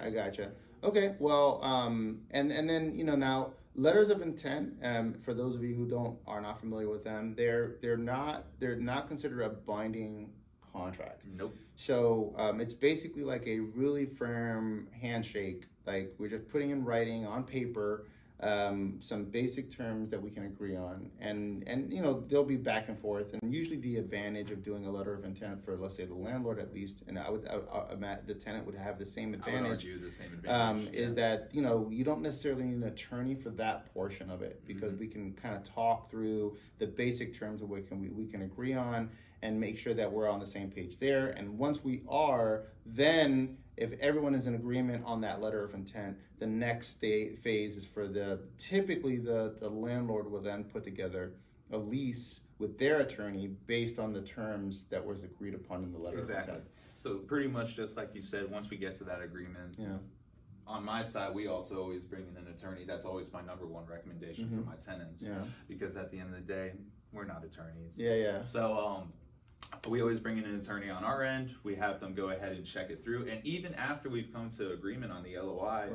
I gotcha. Okay, well, and then now letters of intent. For those of you who are not familiar with them, they're not considered a binding contract. Nope. So it's basically like a really firm handshake. Like we're just putting in writing on paper some basic terms that we can agree on, and they'll be back and forth. And usually the advantage of doing a letter of intent for, let's say, the landlord at least, and the tenant would have the same I would advantage. argue the same advantage. Is that you don't necessarily need an attorney for that portion of it, because we can kind of talk through the basic terms of what we can agree on and make sure that we're on the same page there. And once we are, then if everyone is in agreement on that letter of intent, the next phase is for typically the landlord will then put together a lease with their attorney based on the terms that was agreed upon in the letter of intent. So pretty much just like you said, once we get to that agreement, on my side, we also always bring in an attorney. That's always my number one recommendation for my tenants, because at the end of the day, we're not attorneys. So we always bring in an attorney on our end. We have them go ahead and check it through, and even after we've come to agreement on the LOI,